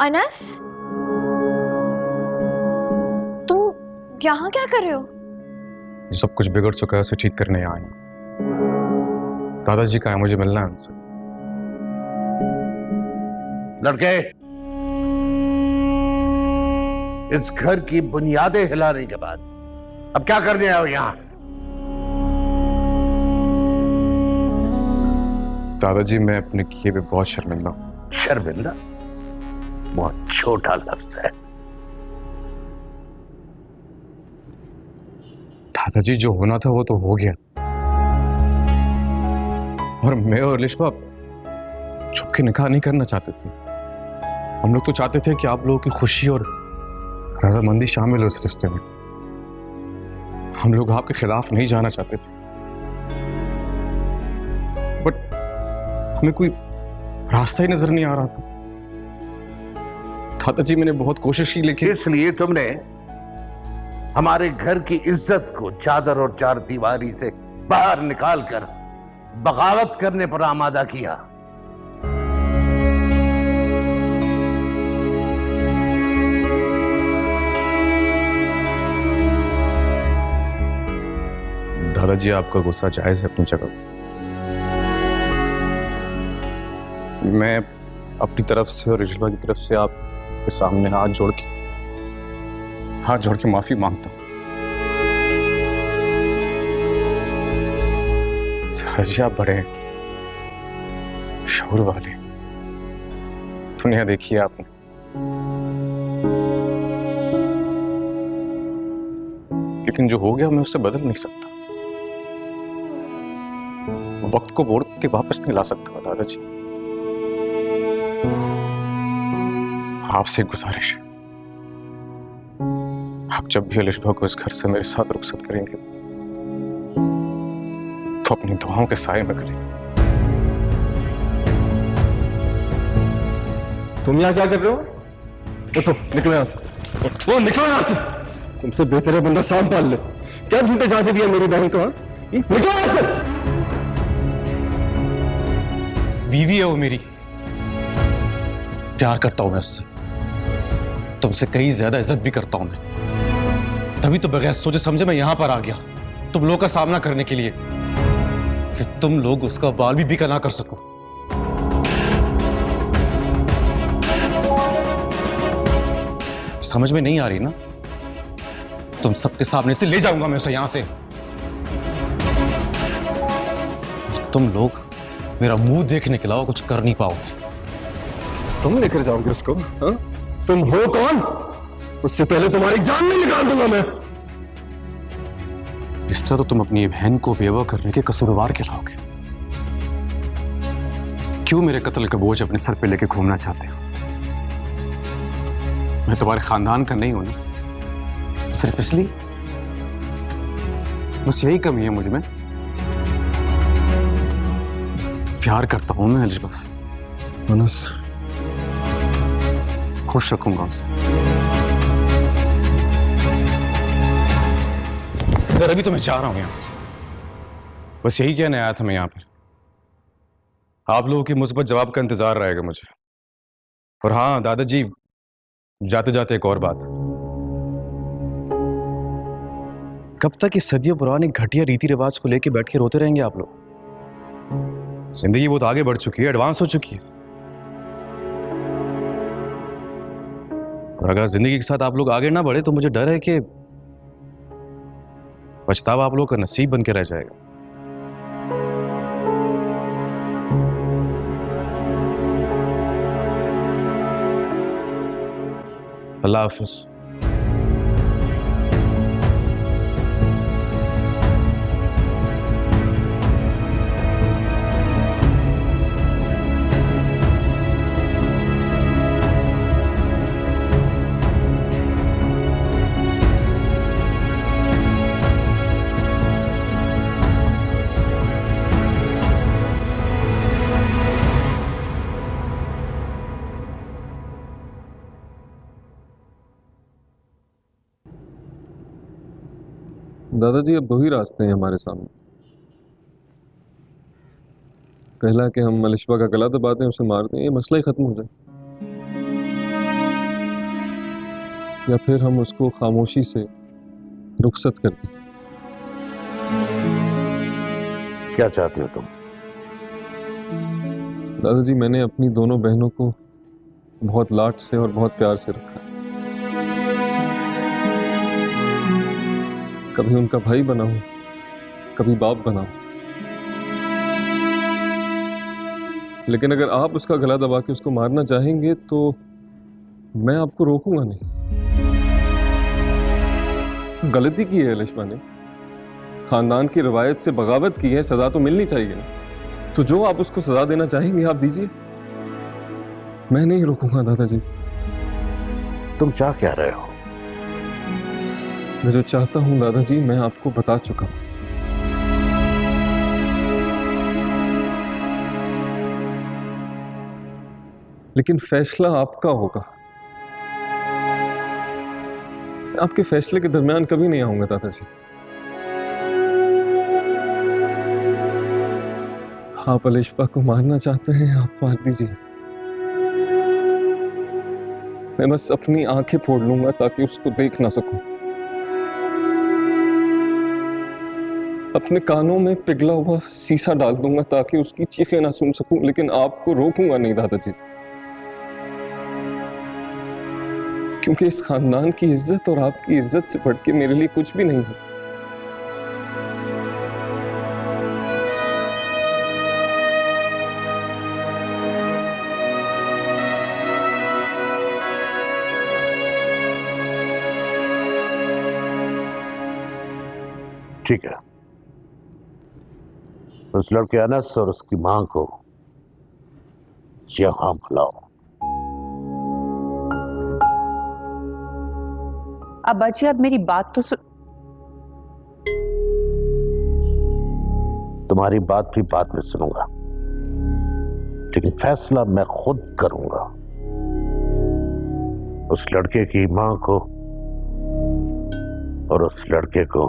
अनस, तुम यहाँ क्या कर रहे हो? जो सब कुछ बिगड़ चुका है उसे ठीक करने आए हैं। दादाजी कहाँ है? मुझे मिलना है उनसे। लड़के, इस घर की बुनियादें हिलाने के बाद अब क्या करने आए हो यहां? दादाजी, मैं अपने किए पे बहुत शर्मिंदा हूं। शर्मिंदा बहुत छोटा लफ्ज है। दादाजी, जो होना था वो तो हो गया, और मैं और लिशबा छुप के निकाह नहीं करना चाहते थे। हम लोग तो चाहते थे कि आप लोगों की खुशी और रजामंदी शामिल हो इस रिश्ते में। हम लोग आपके खिलाफ नहीं जाना चाहते थे, बट हमें कोई रास्ता ही नजर नहीं आ रहा था। दादाजी, मैंने बहुत कोशिश की, लेकिन इसलिए तुमने हमारे घर की इज्जत को चादर और चार दीवारी से बाहर निकालकर बगावत करने पर आमादा किया। दादाजी, आपका गुस्सा जायज है अपनी जगह। मैं अपनी तरफ से और रिजवा की तरफ से आपके सामने हाथ जोड़ के माफी मांगता हूं। दादाजी, आप बड़े हैं, शऊर वाले। दुनिया देखी है आपने। लेकिन जो हो गया मैं उससे बदल नहीं सकता। वक्त को मोड़ के वापस नहीं ला सकता दादाजी। आपसे एक गुजारिश है, आप जब भी अलिशबा को इस घर से मेरे साथ रुखसत करेंगे तो अपनी दुआओं के साए में करें। तुम यहाँ क्या कर रहे हो? उठो, निकलो यहाँ से। वो निकलो यहाँ से। तुमसे बेहतर है बंदा सांप पाल ले। क्या झूठे झांसे दिया मेरी बहन को? निकलो यहाँ से। बीवी है वो मेरी, प्यार करता हूं मैं उससे, तुमसे कहीं ज्यादा इज्जत भी करता हूं मैं। तभी तो बगैर सोचे समझे मैं यहां पर आ गया तुम लोग का सामना करने के लिए, कि तुम लोग उसका बाल भी बिका ना कर सको। समझ में नहीं आ रही ना? तुम सबके सामने से ले जाऊंगा मैं उसे यहां से। तुम लोग मेरा मुंह देखने के अलावा कुछ कर नहीं पाओगे। तुम लेकर जाओगे उसको? हाँ? तुम हो कौन? उससे पहले तुम्हारी जान नहीं निकाल दूंगा मैं। इस तरह तो तुम अपनी बहन को बेवा करने के कसूरवार कहलाओगे। क्यों मेरे कत्ल का बोझ अपने सर पे लेके घूमना चाहते हो? मैं तुम्हारे खानदान का नहीं हूं ना, सिर्फ इसलिए। बस यही कमी है मुझ में। प्यार करता हूं मैं अलिशबा से, अनस, खुश रखूंगा उसे। सर अभी तो मैं जा रहा हूं यहां से। बस यही कहने आया था मैं यहाँ पर। आप लोगों की मुस्बत जवाब का इंतजार रहेगा मुझे। और हाँ दादाजी, जाते जाते एक और बात, कब तक इस सदियों पुरानी घटिया रीति रिवाज को लेके बैठ के रोते रहेंगे आप लोग? जिंदगी बहुत आगे बढ़ चुकी है, एडवांस हो चुकी है। और अगर जिंदगी के साथ आप लोग आगे ना बढ़े तो मुझे डर है कि पछतावा आप लोगों का नसीब बन के रह जाएगा। अल्लाह हाफिज। दादाजी, अब दो ही रास्ते हैं हमारे सामने। पहला कि हम अलिशबा का गला दबाते हैं, उसे मार दें, ये मसला ही खत्म हो जाए। या फिर हम उसको खामोशी से रुखसत कर दें। क्या चाहते हो तुम? दादाजी, मैंने अपनी दोनों बहनों को बहुत लाड से और बहुत प्यार से रखा है। कभी उनका भाई बना हूं, कभी बाप बना हूं, लेकिन अगर आप उसका गला दबा के उसको मारना चाहेंगे तो मैं आपको रोकूंगा नहीं। गलती की है लिश्मा ने, खानदान की रवायत से बगावत की है, सजा तो मिलनी चाहिए ना। तो जो आप उसको सजा देना चाहेंगे आप दीजिए, मैं नहीं रोकूंगा दादाजी। तुम चाह क्या रहे हो? मैं जो चाहता हूं दादाजी मैं आपको बता चुका हूं। लेकिन फैसला आपका होगा। मैं आपके फैसले के दरमियान कभी नहीं आऊंगा दादाजी। आप अलिशबा को मारना चाहते हैं, आप मार दीजिए। मैं बस अपनी आंखें फोड़ लूंगा ताकि उसको देख ना सकूं। अपने कानों में पिघला हुआ शीशा डाल दूंगा ताकि उसकी चीखें ना सुन सकूं, लेकिन आपको रोकूंगा नहीं दादाजी। क्योंकि इस खानदान की इज्जत और आपकी इज्जत से बढ़ के मेरे लिए कुछ भी नहीं है। ठीक है, उस लड़के अनस और उसकी मां को यहां बुलाओ। अब्बा जी, अब मेरी बात तो तुम्हारी बात भी बाद में सुनूंगा, लेकिन फैसला मैं खुद करूंगा। उस लड़के की मां को और उस लड़के को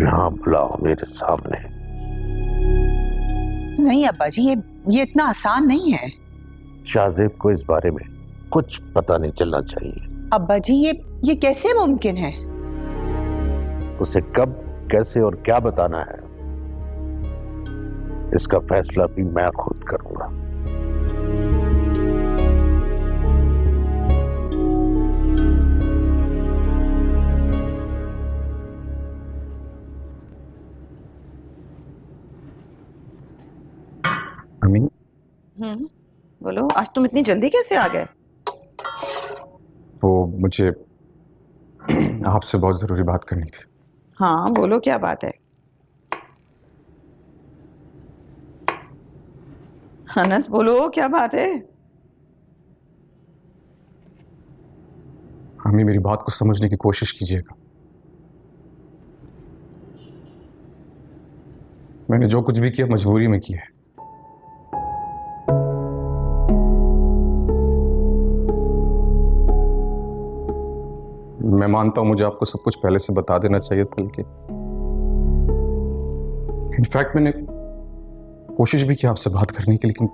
यहां बुलाओ मेरे सामने। नहीं अब्बा जी, ये इतना आसान नहीं है। शाहजेब को इस बारे में कुछ पता नहीं चलना चाहिए। अब्बा जी, ये कैसे मुमकिन है? उसे कब, कैसे और क्या बताना है, इसका फैसला भी मैं खुद करूंगा। अमीन, बोलो, आज तुम इतनी जल्दी कैसे आ गए? वो मुझे आपसे बहुत जरूरी बात करनी थी। हाँ बोलो, क्या बात है? अनस बोलो, क्या बात है? अम्मी, मेरी बात को समझने की कोशिश कीजिएगा। मैंने जो कुछ भी किया मजबूरी में किया है। मैं मानता हूं मुझे आपको सब कुछ पहले से बता देना चाहिए था, लेकिन इनफैक्ट मैंने कोशिश भी की आपसे बात करने की, लेकिन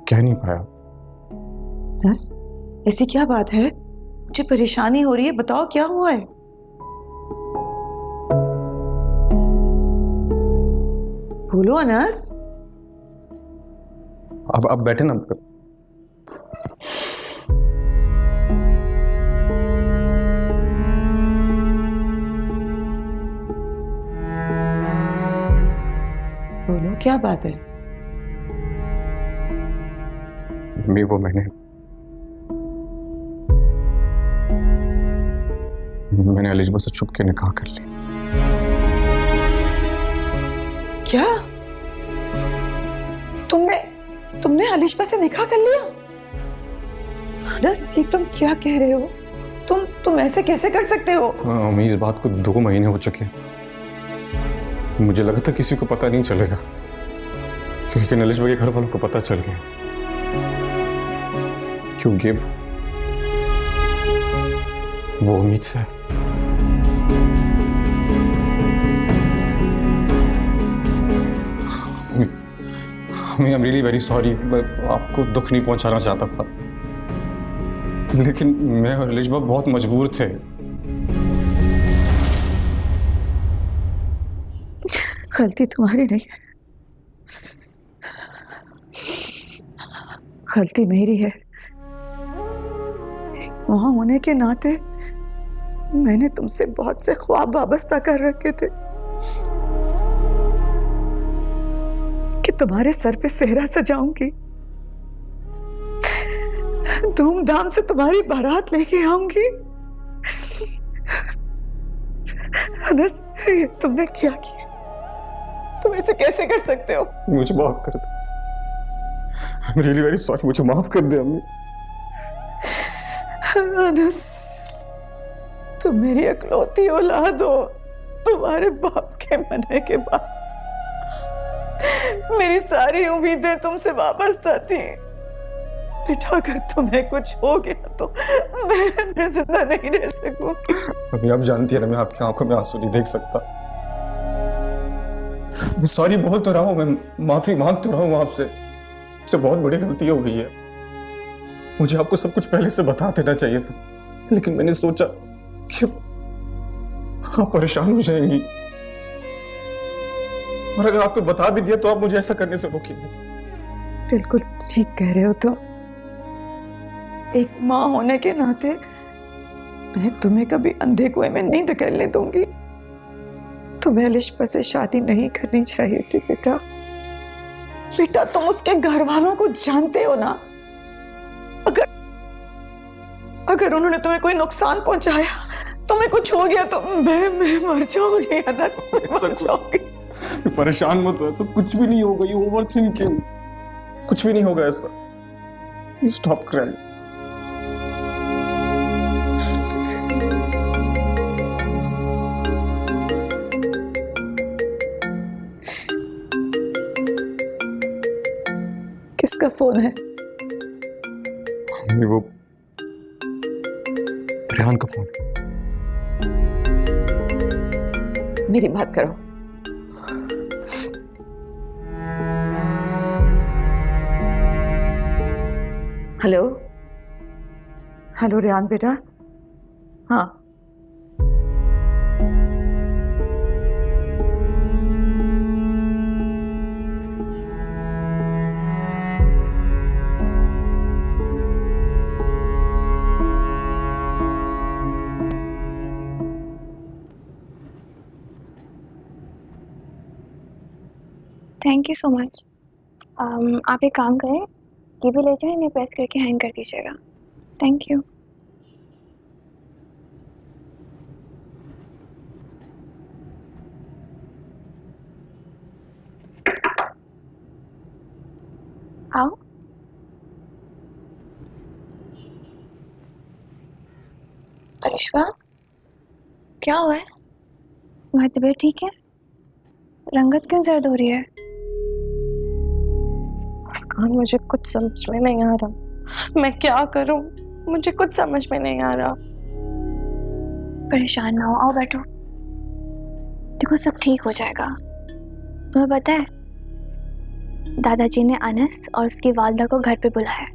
कह नहीं पाया। अनस, ऐसी क्या बात है? मुझे परेशानी हो रही है, बताओ क्या हुआ है? बोलो अनस। अब बैठे ना। बोलो, क्या बात है? वो मैंने अलिशबा से छुप के निकाह कर ली। क्या? तुमने अलिशबा से निकाह कर लिया? अनस, ये तुम क्या कह रहे हो? तुम ऐसे कैसे कर सकते हो? अम्मी, इस बात को 2 महीने हो चुके हैं। मुझे लगा था किसी को पता नहीं चलेगा, लेकिन अलिशबा के घर वालों को पता चल गया। क्योंकि वो उम्मीद से I am really very sorry. मैं आपको दुख नहीं पहुंचाना चाहता था। लेकिन मैं और लिशबा बहुत मजबूर थे। गलती तुम्हारी नहीं है, गलती मेरी है। वहां होने के नाते मैंने तुमसे बहुत से ख्वाब वाबस्ता कर रखे थे कि तुम्हारे सर पे सेहरा सजाऊंगी, धूमधाम से तुम्हारी बारात लेके आऊंगी। अनस, ये तुमने क्या किया? तुम ऐसे कैसे कर सकते हो? मुझे माफ कर दो। I'm really very sorry, मुझे माफ कर दे अम्मी। अनस, तुम मेरी इकलौती औलाद हो। तुम्हारे बाप के मरने के बाद मेरी सारी उम्मीदें तुमसे वापस आती। बेटा, अगर तुम्हें कुछ हो गया तो मैं जिंदा नहीं रह सकूंगी। अभी आप जानती है ना, मैं आपकी आंखों में आंसू नहीं देख सकता। मैं सॉरी बोल तो रहा हूँ, मैं माफी मांग तो रहा हूँ आपसे। मुझसे बहुत बड़ी गलती हो गई है। मुझे आपको सब कुछ पहले से बता देना चाहिए था, लेकिन मैंने सोचा कि आप परेशान हो जाएंगी, और अगर आपको बता भी दिया तो आप मुझे ऐसा करने से रोकेंगे। बिल्कुल ठीक कह रहे हो तुम। एक माँ होने के नाते मैं तुम्हें कभी अंधे कुएं में नहीं धकेलने दूंगी। तुम्हें लिशबा से शादी नहीं करनी चाहिए थी बेटा। बेटा, तुम उसके घर वालों को जानते हो ना। अगर उन्होंने तुम्हें कोई नुकसान पहुंचाया, तुम्हें कुछ हो गया तो मैं मर जाऊंगी। अनस, मर जाऊंगी। परेशान मत हो, ऐसा कुछ भी नहीं होगा। ये ओवर थिंकिंग, कुछ भी नहीं होगा ऐसा। Stop crying. किसका फोन है? वो रेहान का फोन। मेरी बात करो। हेलो हेलो, रेहान बेटा। हाँ, थैंक यू सो मच। आप एक काम करें, ये भी ले जाएं, इन्हें प्रेस करके हैंग कर दीजिएगा। Thank you. आओ। करिश्मा, क्या हुआ है? तुम्हारी तबीयत ठीक है? रंगत क्यों जर्द हो रही है? मुस्कान, मुझे कुछ समझ में नहीं आ रहा। मैं क्या करूं? मुझे कुछ समझ में नहीं आ रहा। परेशान ना हो, आओ बैठो। देखो, सब ठीक हो जाएगा। तुम्हें पता है, दादाजी ने अनस और उसकी वालदा को घर पे बुलाया।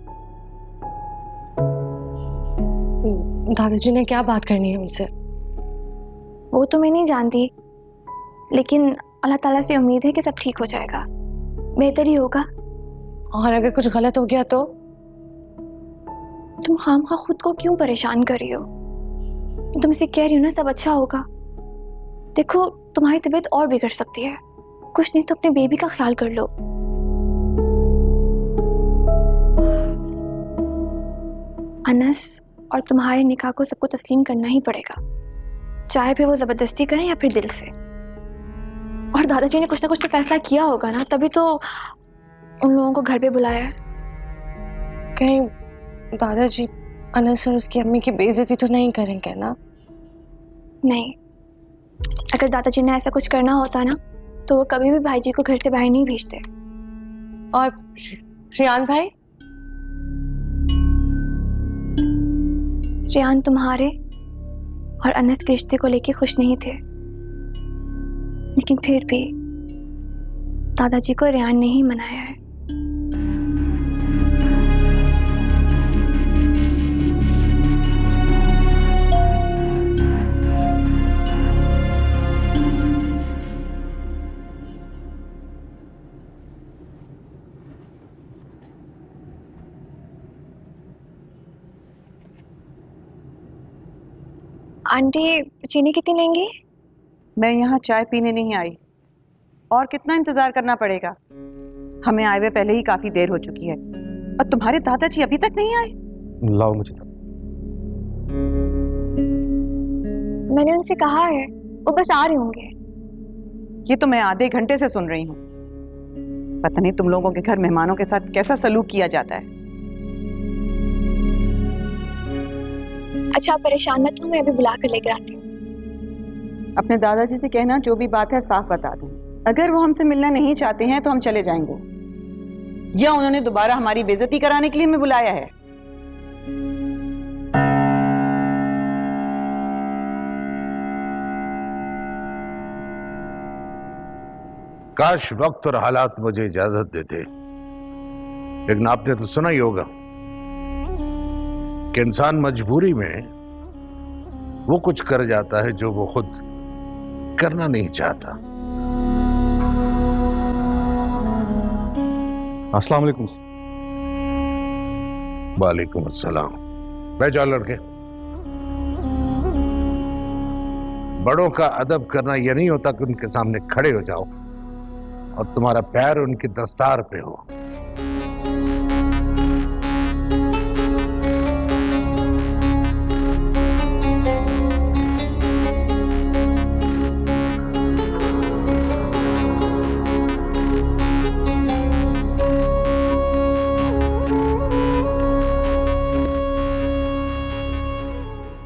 दादाजी ने क्या बात करनी है उनसे? वो तो मैं नहीं जानती, लेकिन अल्लाह ताला से उम्मीद है कि सब ठीक हो जाएगा, बेहतर ही होगा। और अगर कुछ गलत हो गया तो? तुम खामखा खुद को क्यों परेशान कर रही हो? तुमसे कह रही हूँ ना, सब अच्छा होगा। देखो, तुम्हारी तबीयत और बिगड़ सकती है। कुछ नहीं तो अपने बेबी का ख्याल कर लो। अनस और तुम्हारे निकाह को सबको तस्लीम करना ही पड़ेगा, चाहे फिर वो जबरदस्ती करें या फिर दिल से। और दादाजी ने कुछ ना कुछ तो फैसला किया होगा ना, तभी तो उन लोगों को घर पे बुलाया है। कहीं दादाजी अनस और उसकी अम्मी की बेइज्जती तो नहीं करेंगे ना? नहीं, अगर दादाजी ने ऐसा कुछ करना होता ना तो वो कभी भी भाईजी को घर से बाहर नहीं भेजते। और रियान भाई? रियान तुम्हारे और अनस के रिश्ते को लेके खुश नहीं थे, लेकिन फिर भी दादाजी को रियान ने ही मनाया है। आंटी चीनी कितनी लेंगी? मैं यहाँ चाय पीने नहीं आई, और कितना इंतजार करना पड़ेगा? हमें आए हुए पहले ही काफी देर हो चुकी है, और तुम्हारे दादाजी अभी तक नहीं आए। लाओ मुझे तो। मैंने उनसे कहा है, वो बस आ रहे होंगे। ये तो मैं आधे घंटे से सुन रही हूँ। पता नहीं तुम लोगों के घर मेहमानों के साथ कैसा सलूक किया जाता है। अच्छा आप परेशान मत हो, मैं अभी बुला कर लेकर आती हूँ। अपने दादाजी से कहना जो भी बात है साफ बता दें। अगर वो हमसे मिलना नहीं चाहते हैं तो हम चले जाएंगे, या उन्होंने दोबारा हमारी बेइज्जती कराने के लिए हमें बुलाया है। काश वक्त और हालात मुझे इजाजत देते, लेकिन आपने तो सुना ही होगा कि इंसान मजबूरी में वो कुछ कर जाता है जो वो खुद करना नहीं चाहता। अस्सलाम वालेकुम। वालेकुम अस्सलाम। बैठ जाओ लड़के। बड़ों का अदब करना यह नहीं होता कि उनके सामने खड़े हो जाओ और तुम्हारा पैर उनकी दस्तार पे हो।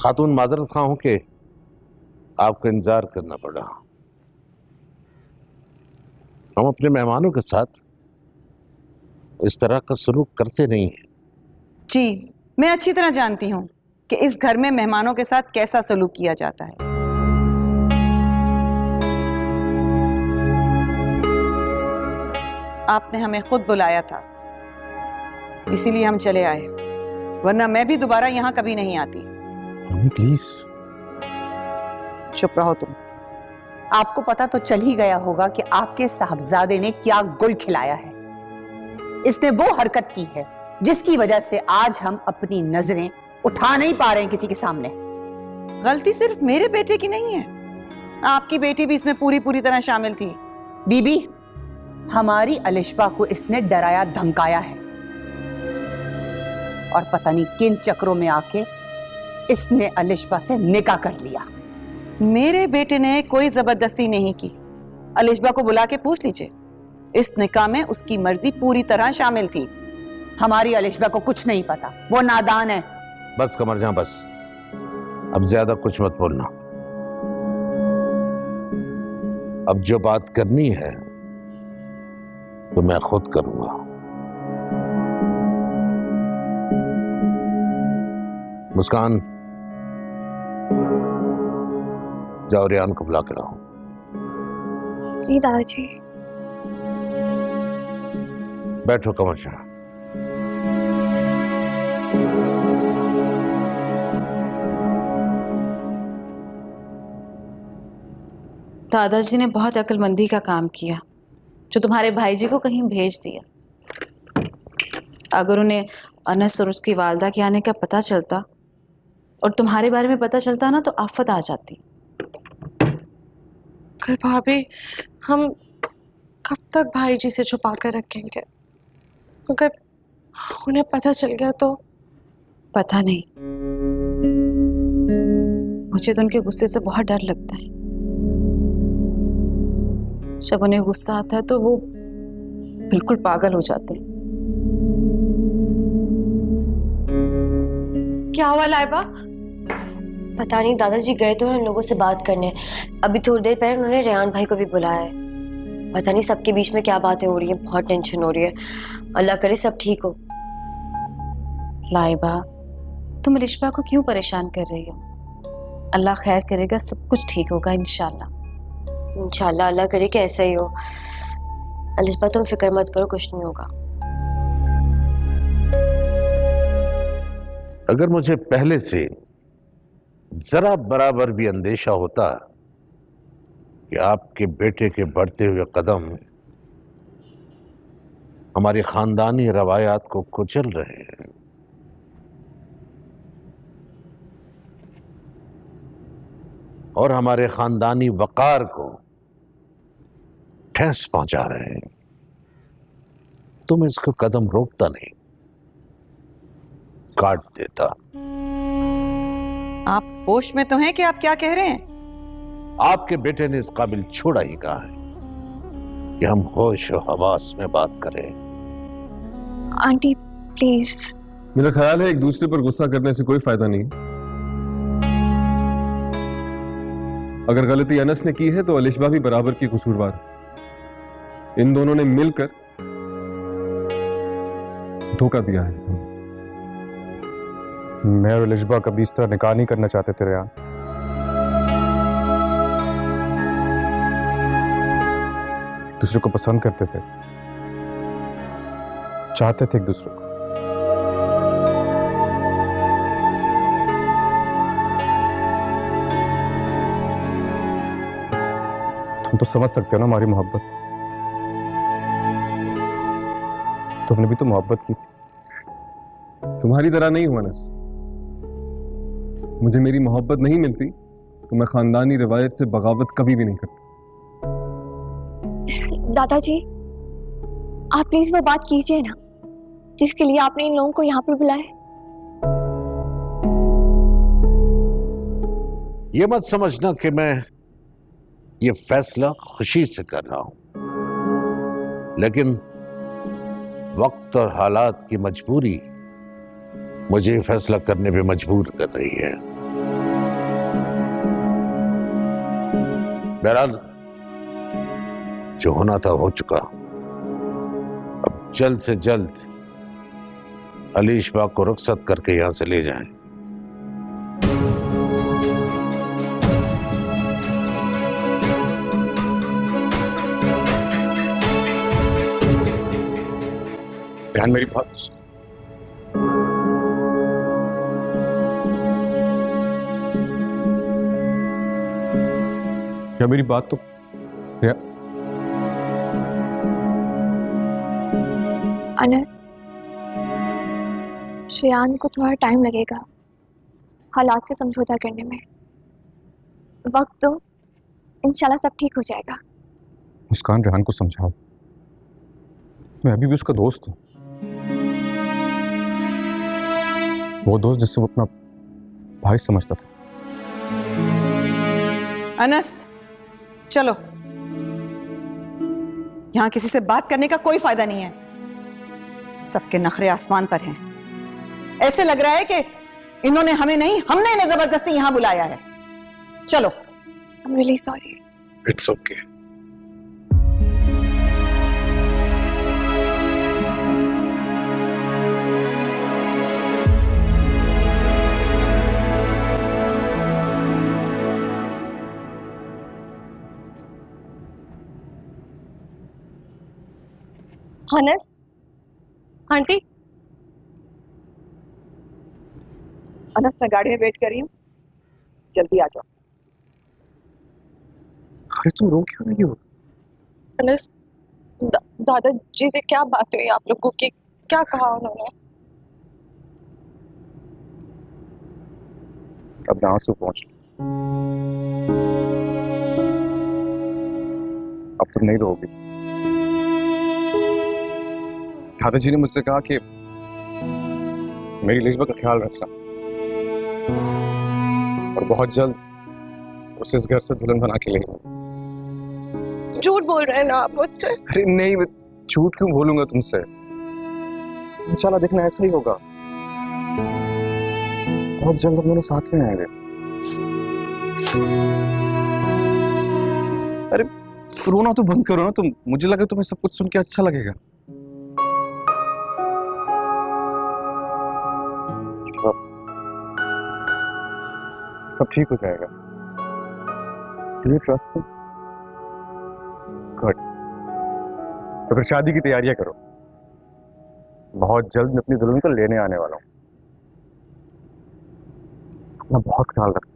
खातून माजरत खां हूं कि आपको इंतजार करना पड़ा। हम अपने मेहमानों के साथ इस तरह का सलूक करते नहीं हैं। जी, मैं अच्छी तरह जानती हूँ कि इस घर में मेहमानों के साथ कैसा सलूक किया जाता है। आपने हमें खुद बुलाया था, इसीलिए हम चले आए, वरना मैं भी दोबारा यहाँ कभी नहीं आती। प्लीज चुप रहो तुम। आपको पता तो चल ही गया होगा कि आपके साहबजादे ने क्या गुल खिलाया है। इसने वो हरकत की है जिसकी वजह से आज हम अपनी नजरें उठा नहीं पा रहे हैं किसी के सामने। गलती सिर्फ मेरे बेटे की नहीं है, आपकी बेटी भी इसमें पूरी तरह शामिल थी। बीबी, हमारी अलिशबा को इसने डराया धमकाया है, और पता नहीं किन चक्रों में आके इसने अलिशबा से निकाह कर लिया। मेरे बेटे ने कोई जबरदस्ती नहीं की। अलिशबा को बुला के पूछ लीजिए, इस निकाह में उसकी मर्जी पूरी तरह शामिल थी। हमारी अलिशबा को कुछ नहीं पता, वो नादान है। बस कमर जां, बस अब ज्यादा कुछ मत बोलना। अब जो बात करनी है तो मैं खुद करूंगा। मुस्कान, जाओ रियान को बुला के लाओ। जी दादाजी। बैठो कमर शाह। दादाजी ने बहुत अक्लमंदी का काम किया जो तुम्हारे भाई जी को कहीं भेज दिया। अगर उन्हें अनस और उसकी वालदा के आने का पता चलता और तुम्हारे बारे में पता चलता ना, तो आफत आ जाती। कर भाभी, हम कब तक भाई जी से छुपा कर रखेंगे? अगर उन्हें पता चल गया तो? पता नहीं, मुझे तो उनके गुस्से से बहुत डर लगता है। जब उन्हें गुस्सा आता है तो वो बिल्कुल पागल हो जाते हैं। क्या हुआ लाइबा? पता नहीं, दादाजी गए तो उन लोगों से बात करने। अभी थोड़ी देर पहले उन्होंने रेहान भाई को भी बुलाया है। पता नहीं सबके बीच में क्या बातें हो रही है, बहुत टेंशन हो रही है। अल्लाह करे सब ठीक हो। लाइबा, तुम रिश्बा को क्यों परेशान कर रही हो? अल्लाह खैर करेगा, सब कुछ ठीक होगा इंशाल्लाह। इंशाल्लाह, अल्लाह करे कि ऐसा ही हो। अलिशबा तुम फिक्र मत करो, कुछ नहीं होगा। अगर मुझे पहले से जरा बराबर भी अंदेशा होता कि आपके बेटे के बढ़ते हुए कदम हमारी खानदानी रवायात को कुचल रहे हैं, और हमारे खानदानी वकार को ठेस पहुंचा रहे हैं। तुम इसको कदम रोकता नहीं, काट देता। आप होश में तो हैं कि आप क्या कह रहे हैं? आपके बेटे ने इस काबिल छोड़ा ही कहा है कि हम होश और हवास में बात करें। Aunty please. मेरा ख्याल है एक दूसरे पर गुस्सा करने से कोई फायदा नहीं। अगर गलती अनस ने की है तो अलिशबा भी बराबर की कसूरवार है। इन दोनों ने मिलकर धोखा दिया है। मैं और अलिशबा कभी इस तरह निकाह नहीं करना चाहते थे रेहान। दूसरे को पसंद करते थे, चाहते थे एक दूसरे को। तुम तो समझ सकते हो ना हमारी मोहब्बत। तुमने भी तो मोहब्बत की थी। तुम्हारी तरह नहीं हुआ अनस। मुझे मेरी मोहब्बत नहीं मिलती तो मैं खानदानी रिवायत से बगावत कभी भी नहीं करता। दादाजी आप प्लीज वो बात कीजिए ना जिसके लिए आपने इन लोगों को यहाँ पर बुलाया। ये मत समझना कि मैं ये फैसला खुशी से कर रहा हूं, लेकिन वक्त और हालात की मजबूरी मुझे ये फैसला करने पे मजबूर कर रही है। बहरहाल जो होना था हो चुका। अब जल्द से जल्द अलीशबा को रुखसत करके यहां से ले जाएं। रेहान मेरी बात क्या? मेरी बात तो अनस, श्रेयान को थोड़ा टाइम लगेगा हालात से समझौता करने में। वक्त दो, इंशाल्लाह सब ठीक हो जाएगा। मुस्कान, रेहान को समझाओ, मैं अभी भी उसका दोस्त हूँ। वो दोस्त जिससे वो अपना भाई समझता था। अनस चलो, यहां किसी से बात करने का कोई फायदा नहीं है। सबके नखरे आसमान पर हैं। ऐसे लग रहा है कि इन्होंने हमें नहीं, हमने इन्हें जबरदस्ती यहां बुलाया है। चलो। I'm really sorry. It's okay. Anas aunty, Anas मैं गाड़ी में वेट कर रही हूँ, जल्दी आ जाओ। अरे तुम रो क्यों रही हो? अनस दादाजी से क्या बात हुई आप लोगों की? क्या कहा उन्होंने? अब मैं आंसू पहुंच लो। अब तुम नहीं रोगी। दादाजी ने मुझसे कहा कि मेरी अलिशबा का ख्याल रखना और बहुत जल्द उसे इस घर से दुल्हन बना के ले जाना। झूठ बोल रहे हैं ना आप मुझसे? अरे नहीं, मैं झूठ क्यों बोलूंगा तुमसे? इंशाल्लाह देखना ऐसा ही होगा। बहुत जल्द हम दोनों साथ में आएंगे। अरे रोना तो बंद करो ना तुम। मुझे लगा तुम्हें सब कुछ सुन के अच्छा लगेगा। सब ठीक हो जाएगा। Do you trust me? Good. तो फिर शादी की तैयारियां करो। बहुत जल्द मैं अपनी दुल्हन को लेने आने वाला हूँ। अपना बहुत ख्याल रखना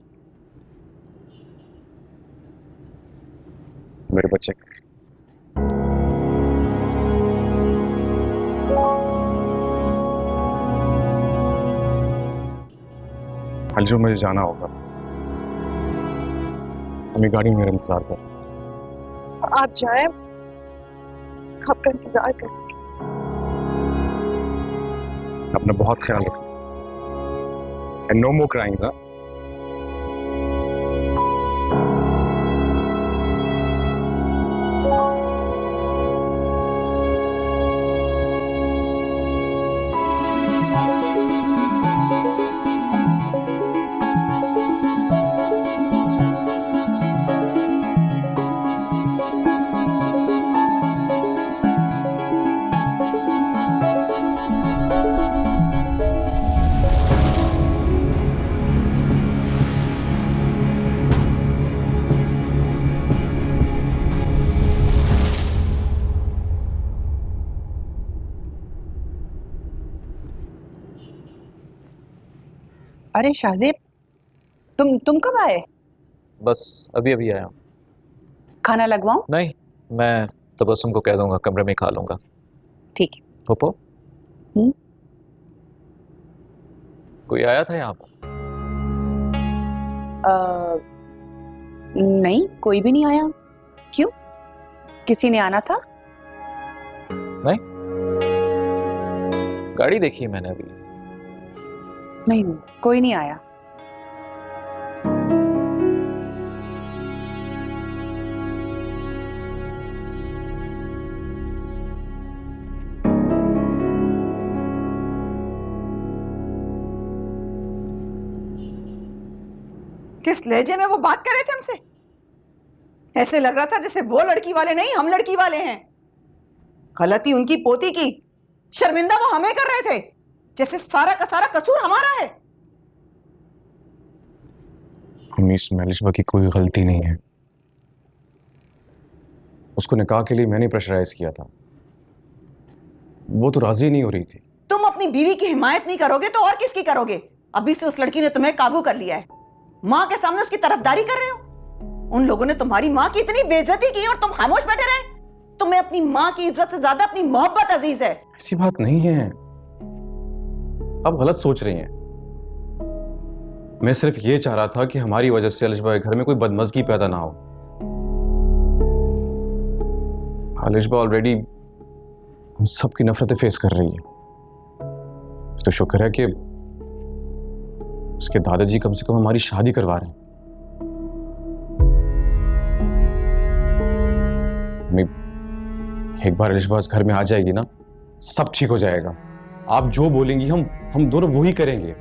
मेरे बच्चे का। जो मुझे जाना होगा, हमें गाड़ी में मेरा इंतजार कर। आप जाएं, आपका इंतजार कर। अपना बहुत ख्याल रखना। एंड नो मोर क्राइंग्स। हाँ, अरे शाहजेब, तुम कब आए? बस अभी अभी आया हूँ। खाना लगवाऊं? नहीं, मैं तबस्सुम को कह दूंगा, कमरे में खा लूंगा। ठीक है। पप्पो, कोई आया था यहाँ पर? नहीं, कोई भी नहीं आया। क्यों, किसी ने आना था? नहीं, गाड़ी देखी मैंने अभी। नहीं, कोई नहीं आया। किस लहजे में वो बात कर रहे थे हमसे? ऐसे लग रहा था जैसे वो लड़की वाले नहीं, हम लड़की वाले हैं। गलती उनकी पोती की, शर्मिंदा वो हमें कर रहे थे, जैसे सारा का सारा कसूर हमारा है। इसमें अलिशबा की कोई गलती नहीं है। उसको निकाह के लिए मैंने प्रेशराइज किया था, वो तो राजी नहीं हो रही थी। तुम अपनी बीवी की हिमायत नहीं करोगे तो और किसकी करोगे? अभी से उस लड़की ने तुम्हें काबू कर लिया है, माँ के सामने उसकी तरफदारी कर रहे हो। उन लोगों ने तुम्हारी माँ की इतनी बेइज्जती की और तुम खामोश बैठे रहे। तुम्हें अपनी माँ की इज्जत से ज्यादा अपनी मोहब्बत अजीज है। ऐसी बात नहीं है, आप गलत सोच रही हैं। मैं सिर्फ ये चाह रहा था कि हमारी वजह से अलिशबा के घर में कोई बदमज़गी पैदा ना हो। अलिशबा ऑलरेडी हम सबकी नफरतें फेस कर रही है, तो शुक्र है कि उसके दादाजी कम से कम हमारी शादी करवा रहे हैं। एक बार अलिशबा घर में आ जाएगी ना, सब ठीक हो जाएगा। आप जो बोलेंगी हम दोनों वही करेंगे।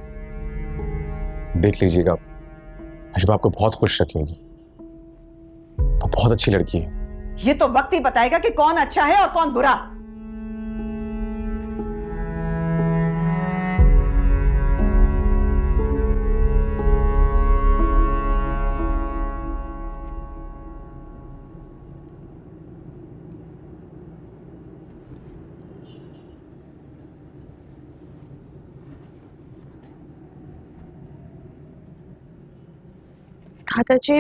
देख लीजिएगा, अलिशबा आपको बहुत खुश रखेगी। वो बहुत अच्छी लड़की है। ये तो वक्त ही बताएगा कि कौन अच्छा है और कौन बुरा। दादाजी,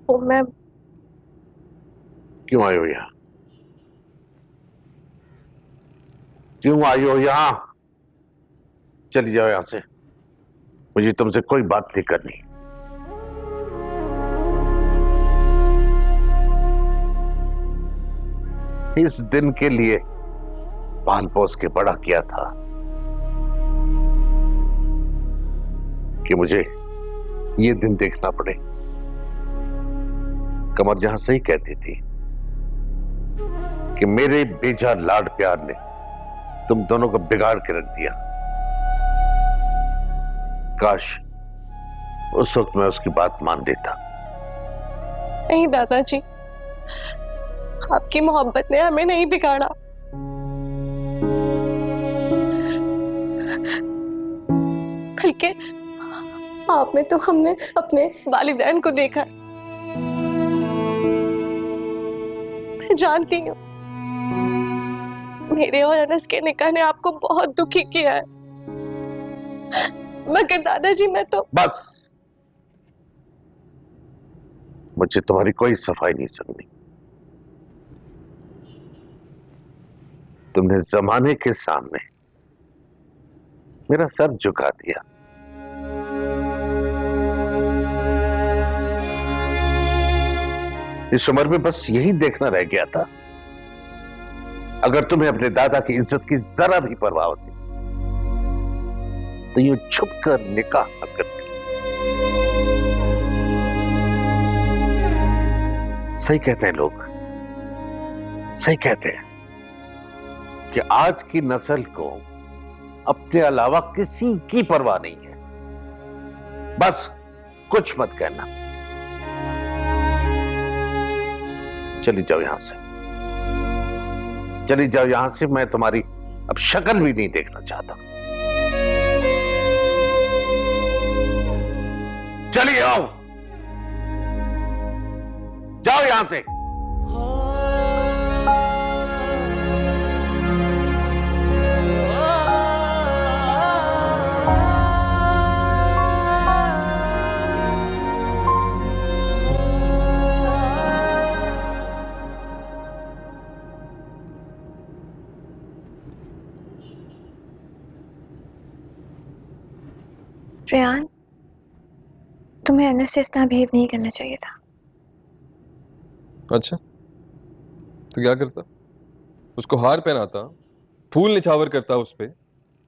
वो मैं क्यों आए हो यहाँ? क्यों आई हो यहाँ? चली जाओ यहाँ से, मुझे तुमसे कोई बात नहीं करनी। इस दिन के लिए पाल पोस के बड़ा किया था कि मुझे ये दिन देखना पड़े। कमर जहां सही कहती थी कि मेरे बेजा लाड प्यार ने तुम दोनों को बिगाड़ के रख दिया। काश उस वक्त मैं उसकी बात मान लेता। नहीं दादाजी, आपकी मोहब्बत ने हमें नहीं बिगाड़ा। बल्कि आप में तो हमने अपने वालिदैन को देखा। मैं जानती हूँ मेरे और अनस के निकाह ने आपको बहुत दुखी किया है, मगर दादाजी मैं तो बस, मुझे तुम्हारी कोई सफाई नहीं सुननी। तुमने जमाने के सामने मेरा सर झुका दिया। इस उम्र में बस यही देखना रह गया था। अगर तुम्हें अपने दादा की इज्जत की जरा भी परवाह होती तो यूं छुप कर निकाह न करती। सही कहते हैं लोग, सही कहते हैं कि आज की नस्ल को अपने अलावा किसी की परवाह नहीं है। बस कुछ मत कहना। चली जाओ यहां से, चली जाओ यहां से। मैं तुम्हारी अब शक्ल भी नहीं देखना चाहता। चली आओ, जाओ यहां से। रेयान, तुम्हें अनस से इस तरह बिहेव नहीं करना चाहिए था। अच्छा, तो क्या करता? उसको हार पहनाता, फूल निछावर करता उस पे,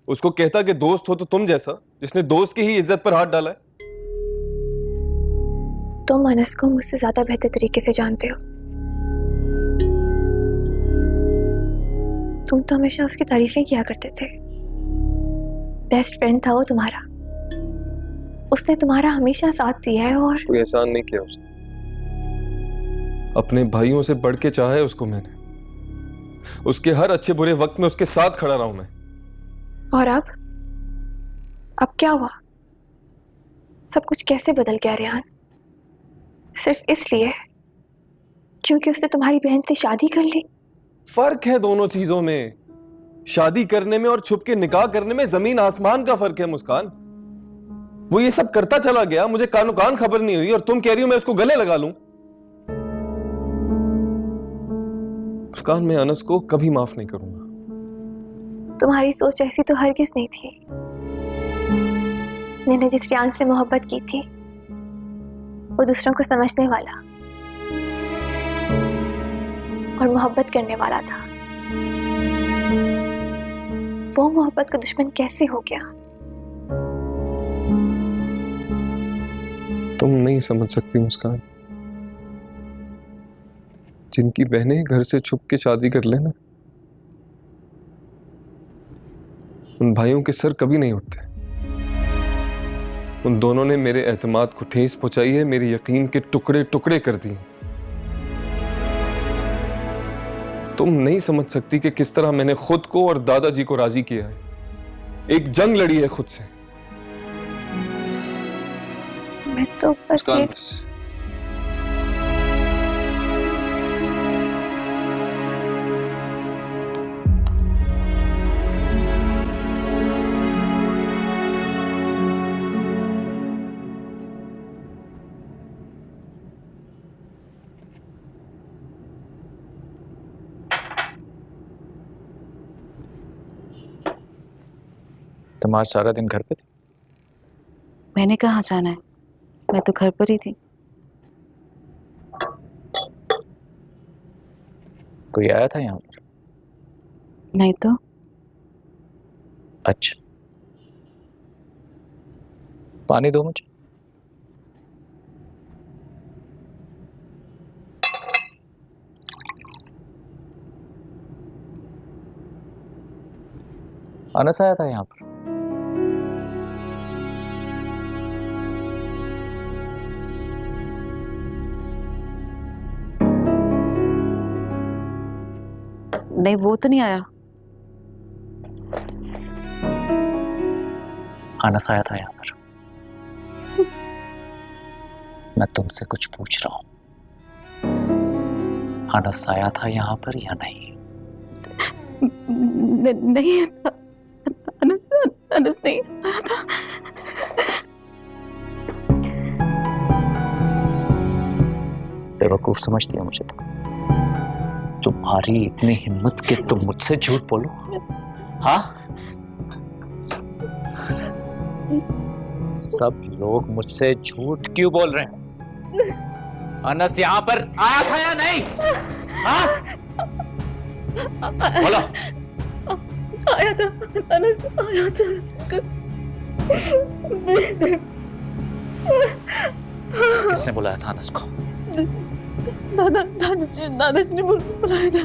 उसको कहता कि दोस्त हो तो तुम जैसा, जिसने दोस्त की ही इज्जत पर हाथ डाला है। तुम अनस को मुझसे ज्यादा बेहतर तरीके से जानते हो। तुम तो हमेशा उसकी तारीफें किया करते थे। बेस्ट फ्रेंड था वो तुम्हारा। उसने तुम्हारा हमेशा साथ दिया है और कोई एहसान नहीं किया उसने। अपने भाइयों से बढ़ के चाहा है उसको मैंने। उसके हर अच्छे बुरे वक्त में उसके साथ खड़ा रहा हूं मैं। और अब क्या हुआ? सब कुछ कैसे बदल गया रेहान? सिर्फ इसलिए क्योंकि उसने तुम्हारी बहन से शादी कर ली? फर्क है दोनों चीजों में। शादी करने में और छुप के निकाह करने में जमीन आसमान का फर्क है मुस्कान। वो ये सब करता चला गया, मुझे कानो कान खबर नहीं हुई, और तुम कह रही हो मैं उसको गले लगा लूं। मुस्कान, मैं अनस को कभी माफ नहीं करूंगा। तुम्हारी सोच ऐसी तो हरगिज नहीं थी। मैंने जिस रेयान से मोहब्बत की थी वो दूसरों को समझने वाला और मोहब्बत करने वाला था। वो मोहब्बत का दुश्मन कैसे हो गया? तुम नहीं समझ सकती मुस्कान। जिनकी बहनें घर से छुप के शादी कर लेना, उन भाइयों के सर कभी नहीं उठते। उन दोनों ने मेरे एतमाद को ठेस पहुंचाई है, मेरे यकीन के टुकड़े टुकड़े कर दिए। तुम नहीं समझ सकती कि किस तरह मैंने खुद को और दादाजी को राजी किया है। एक जंग लड़ी है खुद से। मैं तो बस ये तुम आज सारा दिन घर पे थे? मैंने कहाँ जाना है, मैं तो घर पर ही थी। कोई आया था यहाँ पर? नहीं तो। अच्छा, पानी दो मुझे। अनस आया था यहाँ पर? नहीं, वो तो नहीं आया। अनस आया था यहाँ पर। मैं तुमसे कुछ पूछ रहा हूं। अनस आया था यहाँ पर या नहीं? नहीं, अनस नहीं आया था। बेवकूफ समझती है मुझे तो। तुम्हारी इतनी हिम्मत कि तुम मुझसे झूठ बोलो? हाँ, सब लोग मुझसे झूठ क्यों बोल रहे हैं? अनस यहाँ पर आया था या नहीं? हाँ? बोलो। आया था, अनस आया था। किसने बुलाया था अनस को? दादाजी ने बुलाया था।